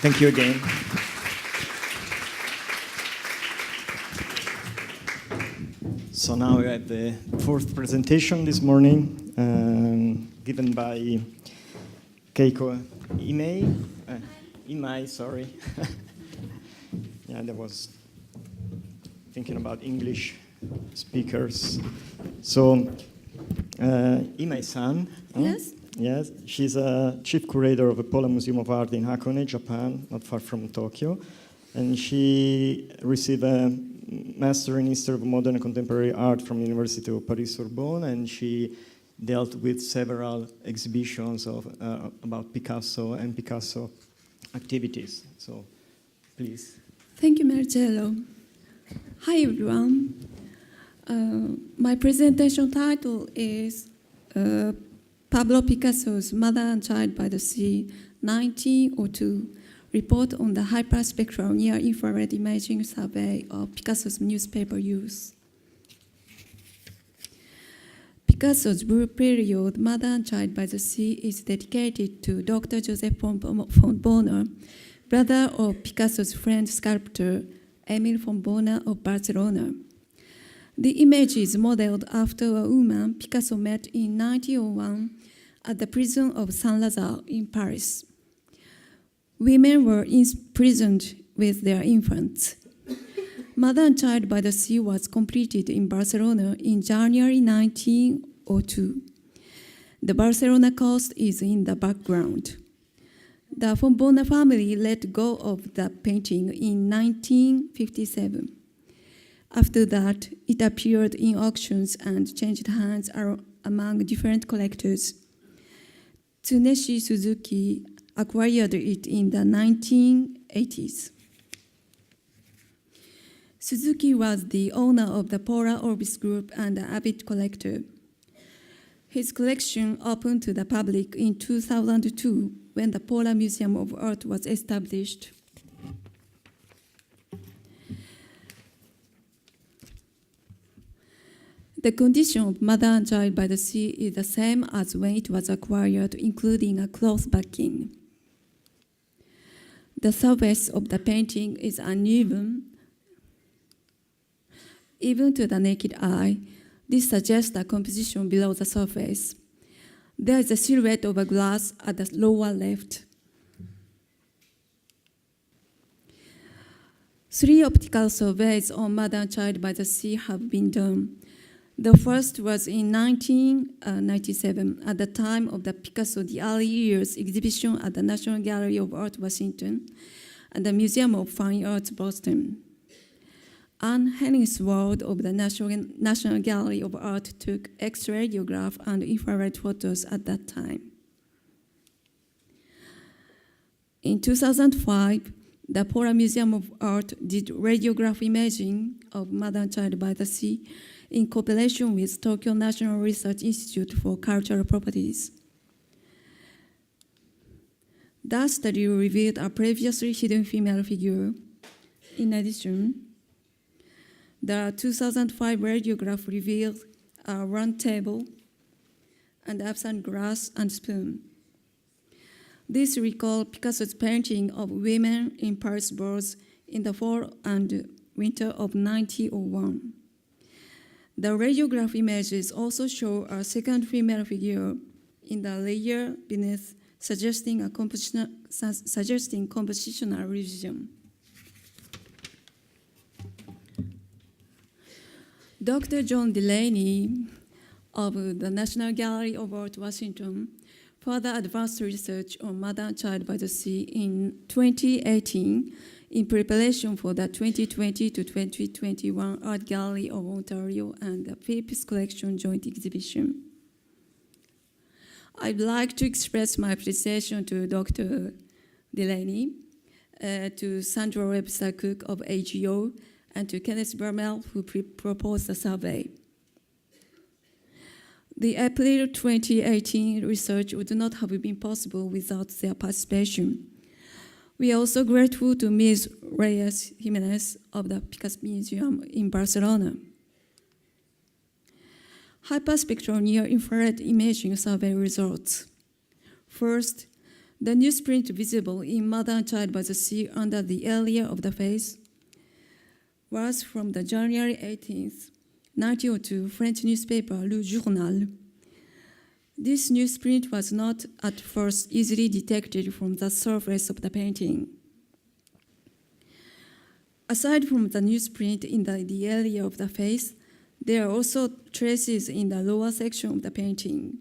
Thank you again. So now we have the fourth presentation this morning, given by Keiko Imai, sorry. Yeah, that was thinking about English speakers. So, Imai-san. Yes? Yes, she's a chief curator of the Pola Museum of Art in Hakone, Japan, not far from Tokyo. And she received a Master in History of Modern and Contemporary Art from the University of Paris-Sorbonne, and she dealt with several exhibitions of about Picasso and Picasso activities. So, please. Thank you, Marcello. Hi, everyone. My presentation title is Pablo Picasso's Mother and Child by the Sea, 1902, report on the hyperspectral near-infrared imaging survey of Picasso's newspaper use. Picasso's Blue Period, Mother and Child by the Sea, is dedicated to Dr. Joseph von Bonner, brother of Picasso's friend sculptor Emil von Bonner of Barcelona. The image is modeled after a woman Picasso met in 1901 at the prison of Saint-Lazare in Paris. Women were imprisoned with their infants. Mother and Child by the Sea was completed in Barcelona in January 1902. The Barcelona coast is in the background. The von Bonner family let go of the painting in 1957. After that, it appeared in auctions and changed hands among different collectors. Tsuneshi Suzuki acquired it in the 1980s. Suzuki was the owner of the Pola Orbis Group and an avid collector. His collection opened to the public in 2002 when the Pola Museum of Art was established. The condition of Mother and Child by the Sea is the same as when it was acquired, including a cloth backing. The surface of the painting is uneven. Even to the naked eye, this suggests a composition below the surface. There is a silhouette of a glass at the lower left. 3 optical surveys on Mother and Child by the Sea have been done. The first was in 1997, at the time of the Picasso The Early Years exhibition at the National Gallery of Art, Washington, and the Museum of Fine Arts, Boston. Anne Henningswald of the National Gallery of Art took X-radiograph and infrared photos at that time. In 2005, the Pola Museum of Art did radiograph imaging of Mother and Child by the Sea in cooperation with Tokyo National Research Institute for Cultural Properties. That study revealed a previously hidden female figure. In addition, the 2005 radiograph revealed a round table and absent glass and spoon. This recalled Picasso's painting of women in Paris balls in the fall and winter of 1901. The radiograph images also show a second female figure in the layer beneath, suggesting compositional revision. Dr. John Delaney of the National Gallery of Art, Washington, further advanced research on Mother and Child by the Sea in 2018 in preparation for the 2020 to 2021 Art Gallery of Ontario and the Phillips Collection joint exhibition. I'd like to express my appreciation to Dr. Delaney, to Sandra Webster-Cook of AGO, and to Kenneth Bermel, who proposed the survey. The April 2018 research would not have been possible without their participation. We are also grateful to Ms. Reyes Jiménez of the Picasso Museum in Barcelona. Hyperspectral near-infrared imaging survey results. First, The newsprint visible in Mother and Child by the Sea under the area of the face was from the January 18th, 1902 French newspaper Le Journal. This newsprint was not at first easily detected from the surface of the painting. Aside from the newsprint in the area of the face, there are also traces in the lower section of the painting.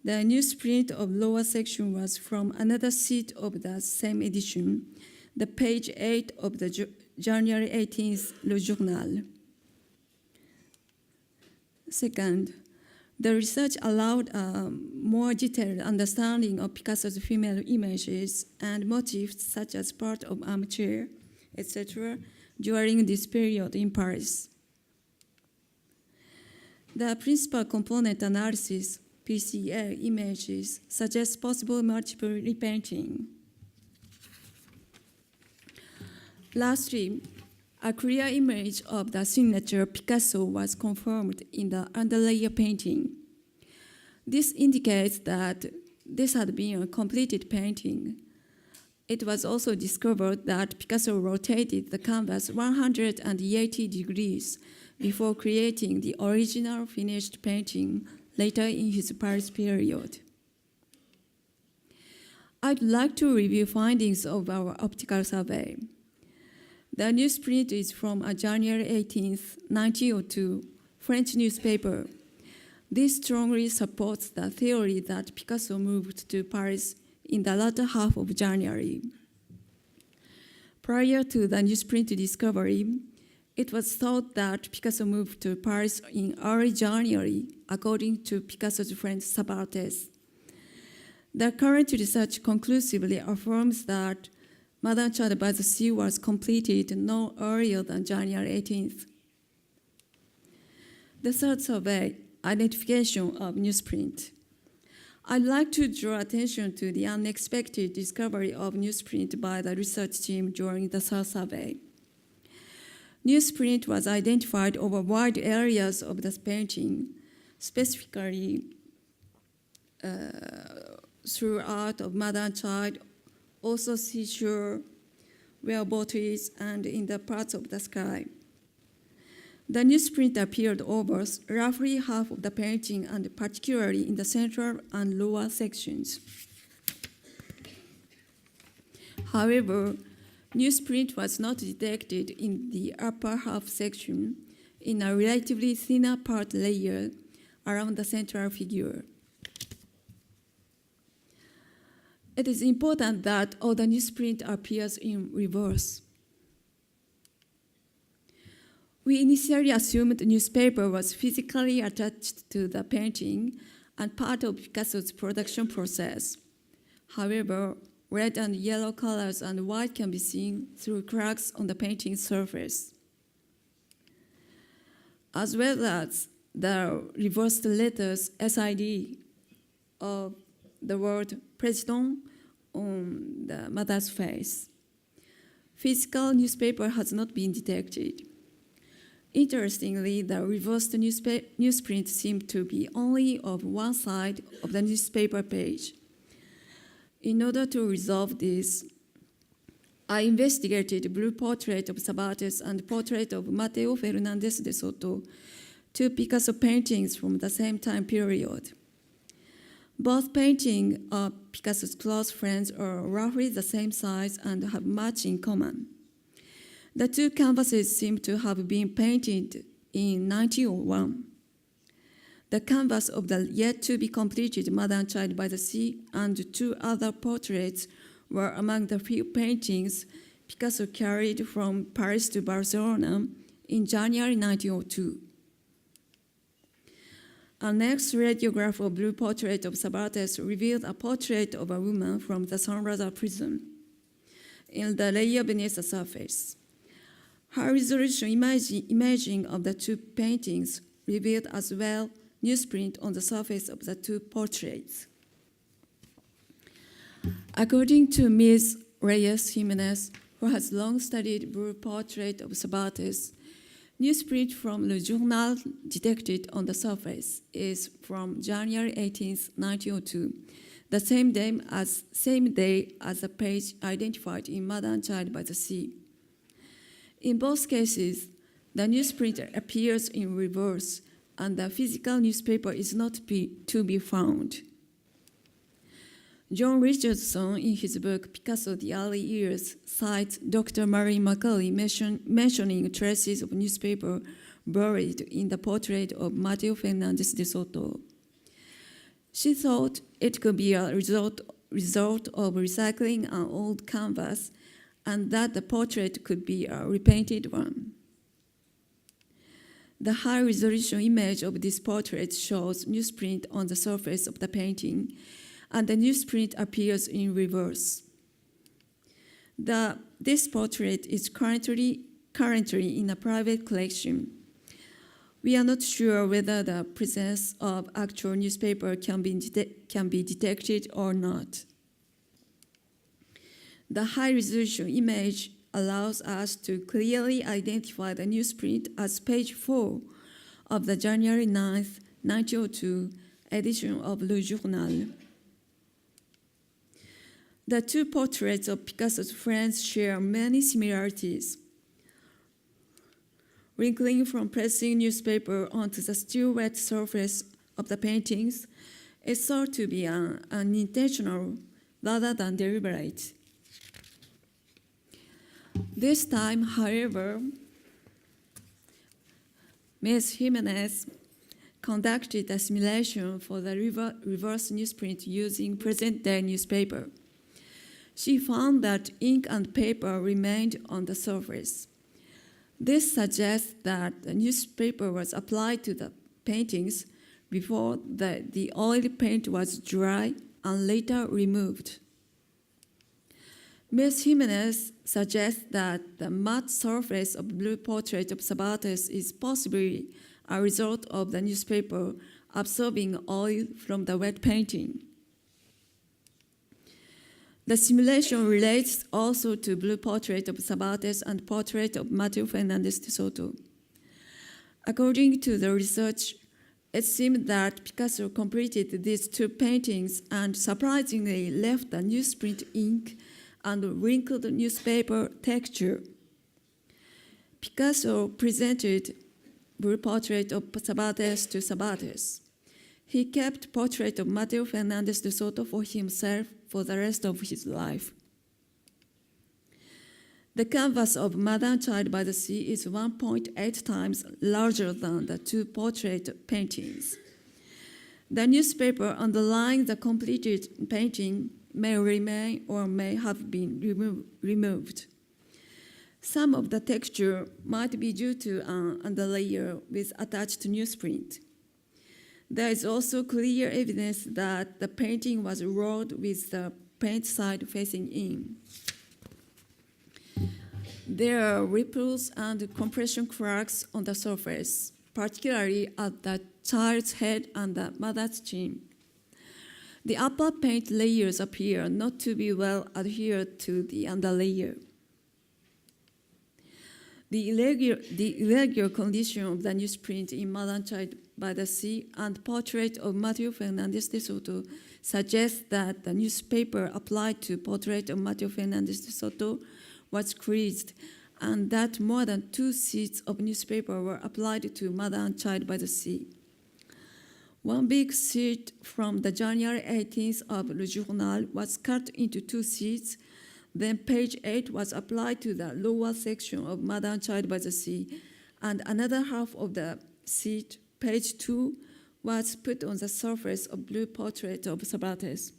The newsprint of lower section was from another sheet of the same edition, the page 8 of the January 18th Le Journal. Second, the research allowed a more detailed understanding of Picasso's female images and motifs such as part of armchair, etc., during this period in Paris. The principal component analysis, PCA images, suggests possible multiple repainting. Lastly, a clear image of the signature Picasso was confirmed in the underlayer painting. This indicates that this had been a completed painting. It was also discovered that Picasso rotated the canvas 180 degrees before creating the original finished painting later in his Paris period. I'd like to review findings of our optical survey. The newsprint is from a January 18th, 1902 French newspaper. This strongly supports the theory that Picasso moved to Paris in the latter half of January. Prior to the newsprint discovery, it was thought that Picasso moved to Paris in early January, according to Picasso's friend Sabartes. The current research conclusively affirms that Mother and Child by the Sea was completed no earlier than January 18th. The third survey, identification of newsprint. I'd like to draw attention to the unexpected discovery of newsprint by the research team during the third survey. Newsprint was identified over wide areas of the painting, specifically throughout of Mother and Child, also seashore, whale-boaties, and in the parts of the sky. The newsprint appeared over roughly half of the painting, and particularly in the central and lower sections. However, newsprint was not detected in the upper half section in a relatively thinner part layer around the central figure. It is important that all the newsprint appears in reverse. We initially assumed the newspaper was physically attached to the painting and part of Picasso's production process. However, red and yellow colors and white can be seen through cracks on the painting surface, as well as the reversed letters SID of the word Président on the mother's face. Physical newspaper has not been detected. Interestingly, the reversed newsprint seemed to be only of one side of the newspaper page. In order to resolve this, I investigated blue portrait of Sabartes and portrait of Mateo Fernandez de Soto, two Picasso paintings from the same time period. Both paintings are Picasso's close friends, are roughly the same size and have much in common. The two canvases seem to have been painted in 1901. The canvas of the yet-to-be-completed Mother and Child by the Sea and two other portraits were among the few paintings Picasso carried from Paris to Barcelona in January 1902. A next radiograph of blue portrait of Sabartes revealed a portrait of a woman from the Sandra prison in the layer beneath the surface. High resolution imaging of the two paintings revealed as well newsprint on the surface of the two portraits. According to Ms. Reyes Jiménez, who has long studied blue portrait of Sabartes, Newsprint from Le Journal detected on the surface is from January 18, 1902, the same day as the page identified in Mother and Child by the Sea. In both cases, the newsprint appears in reverse, and the physical newspaper is not to be found. John Richardson, in his book Picasso, The Early Years, cites Dr. Marie Macaulay mentioning traces of newspaper buried in the portrait of Mateo Fernandez de Soto. She thought it could be a result of recycling an old canvas and that the portrait could be a repainted one. The high-resolution image of this portrait shows newsprint on the surface of the painting, and the newsprint appears in reverse. This portrait is currently in a private collection. We are not sure whether the presence of actual newspaper can be detected or not. The high-resolution image allows us to clearly identify the newsprint as page 4 of the January 9, 1902 edition of Le Journal. The two portraits of Picasso's friends share many similarities. Wrinkling from pressing newspaper onto the still wet surface of the paintings is thought to be unintentional rather than deliberate. This time, however, Ms. Jiménez conducted a simulation for the reverse newsprint using present-day newspaper. She found that ink and paper remained on the surface. This suggests that the newspaper was applied to the paintings before the oil paint was dry and later removed. Ms. Jiménez suggests that the matte surface of blue portrait of Cervantes is possibly a result of the newspaper absorbing oil from the wet painting. The simulation relates also to blue portrait of Cervantes and portrait of Mateo Fernandez de Soto. According to the research, it seemed that Picasso completed these two paintings and surprisingly left the newsprint ink and wrinkled newspaper texture. Picasso presented blue portrait of Cervantes to Cervantes. He kept portrait of Mateo Fernandez de Soto for himself for the rest of his life. The canvas of Mother and Child by the Sea is 1.8 times larger than the two portrait paintings. The newspaper underlying the completed painting may remain or may have been removed. Some of the texture might be due to an underlayer with attached newsprint. There is also clear evidence that the painting was rolled with the paint side facing in. There are ripples and compression cracks on the surface, particularly at the child's head and the mother's chin. The upper paint layers appear not to be well adhered to the underlayer. The irregular condition of the newsprint in Mother and Child by the Sea and portrait of Mateo Fernandez de Soto suggests that the newspaper applied to portrait of Mateo Fernandez de Soto was creased and that more than 2 sheets of newspaper were applied to Mother and Child by the Sea. One big sheet from the January 18th of Le Journal was cut into 2 sheets. Then page 8 was applied to the lower section of Mother and Child by the Sea, and another half of the sheet, page 2, was put on the surface of blue portrait of Cervantes.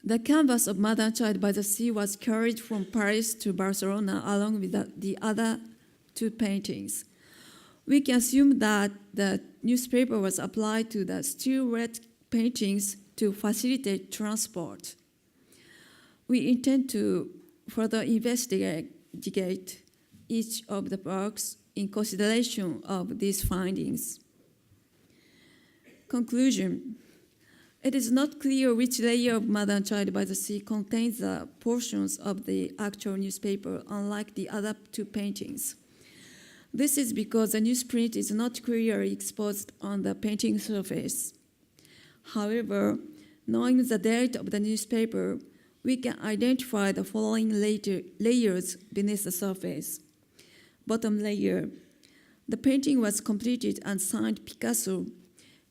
The canvas of Mother and Child by the Sea was carried from Paris to Barcelona along with the other 2 paintings. We can assume that the newspaper was applied to the still wet paintings to facilitate transport. We intend to further investigate each of the works in consideration of these findings. Conclusion. It is not clear which layer of Mother and Child by the Sea contains the portions of the actual newspaper, unlike the other 2 paintings. This is because the newsprint is not clearly exposed on the painting surface. However, knowing the date of the newspaper, we can identify the following layers beneath the surface. Bottom layer. The painting was completed and signed Picasso.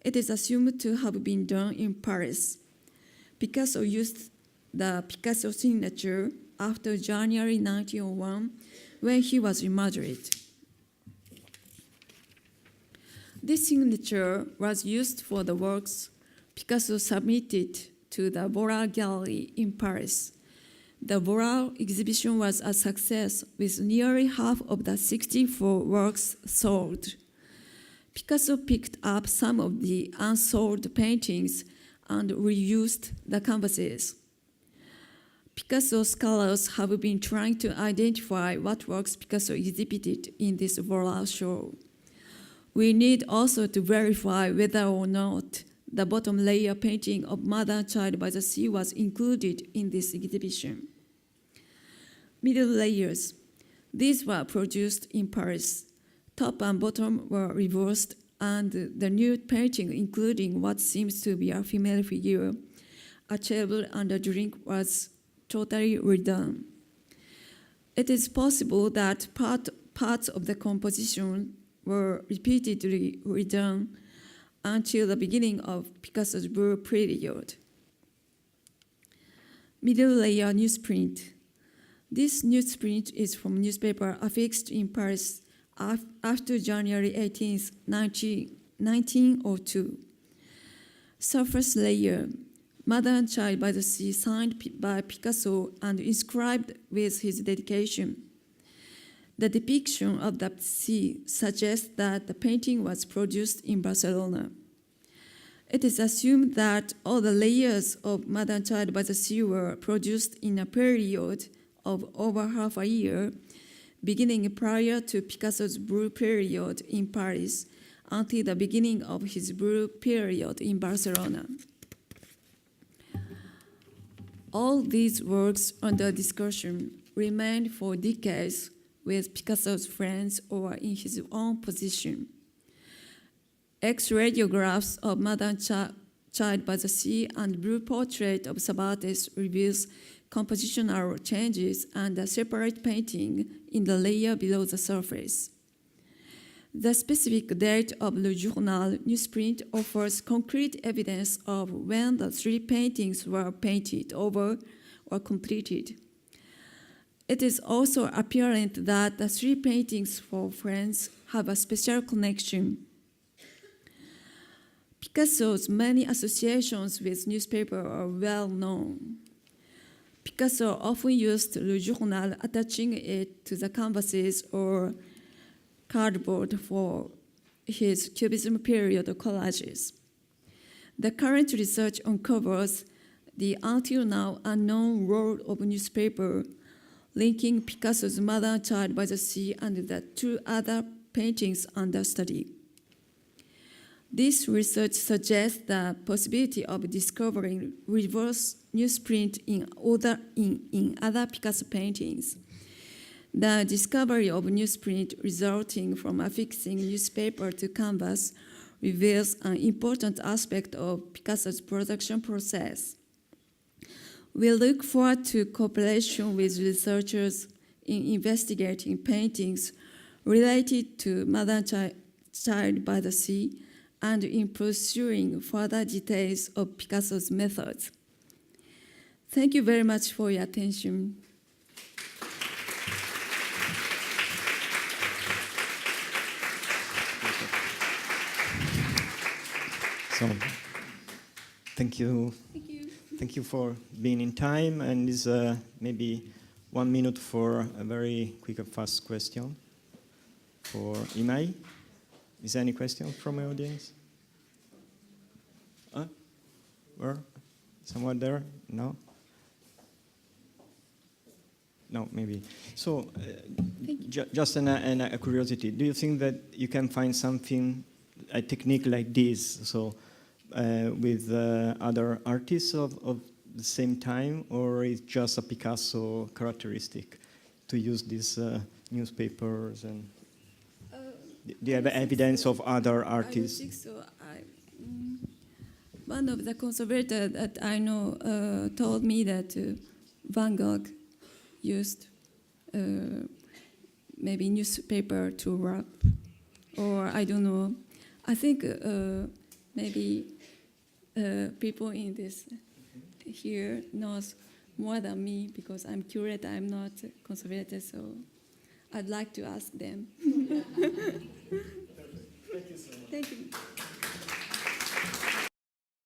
It is assumed to have been done in Paris. Picasso used the Picasso signature after January 1901 when he was in Madrid. This signature was used for the works Picasso submitted to the Pola Gallery in Paris. The Pola exhibition was a success with nearly half of the 64 works sold. Picasso picked up some of the unsold paintings and reused the canvases. Picasso scholars have been trying to identify what works Picasso exhibited in this Pola show. We need also to verify whether or not the bottom layer painting of Mother and Child by the Sea was included in this exhibition. Middle layers. These were produced in Paris. Top and bottom were reversed, and the nude painting, including what seems to be a female figure, a table and a drink, was totally redone. It is possible that parts of the composition were repeatedly redone until the beginning of Picasso's blue period. Middle layer newsprint. This newsprint is from newspaper affixed in Paris after January 18, 1902. Surface layer. Mother and Child by the Sea, signed by Picasso and inscribed with his dedication. The depiction of the sea suggests that the painting was produced in Barcelona. It is assumed that all the layers of Mother and Child by the Sea were produced in a period of over half a year, beginning prior to Picasso's blue period in Paris until the beginning of his blue period in Barcelona. All these works under discussion remained for decades with Picasso's friends or in his own position. X-radiographs of Mother and Child by the Sea and blue portrait of Cervantes reveals compositional changes and a separate painting in the layer below the surface. The specific date of Le Journal newsprint offers concrete evidence of when the three paintings were painted over or completed. It is also apparent that the three paintings for friends have a special connection. Picasso's many associations with newspaper are well known. Picasso often used Le Journal, attaching it to the canvases or cardboard for his Cubism period collages. The current research uncovers the until now unknown role of newspaper, linking Picasso's Mother and Child by the Sea and the two other paintings under study. This research suggests the possibility of discovering reverse newsprint in other Picasso paintings. The discovery of newsprint resulting from affixing newspaper to canvas reveals an important aspect of Picasso's production process. We look forward to cooperation with researchers in investigating paintings related to Mother and Child by the Sea and in pursuing further details of Picasso's methods. Thank you very much for your attention. So, thank you. Thank you. Thank you for being in time, and this maybe 1 minute for a very quick and fast question for Imai. Is there any question from my audience? Where? Someone there? No? No, maybe. So, just a curiosity. Do you think that you can find something, a technique like this, so with other artists of the same time, or is just a Picasso characteristic to use these newspapers and? Do you have evidence of other I artists? don't think so. One of the conservators that I know told me that Van Gogh used maybe newspaper to wrap, or I don't know. I think maybe people in this here knows more than me because I'm curator, I'm not conservator, so I'd like to ask them. Thank you so much. Thank you.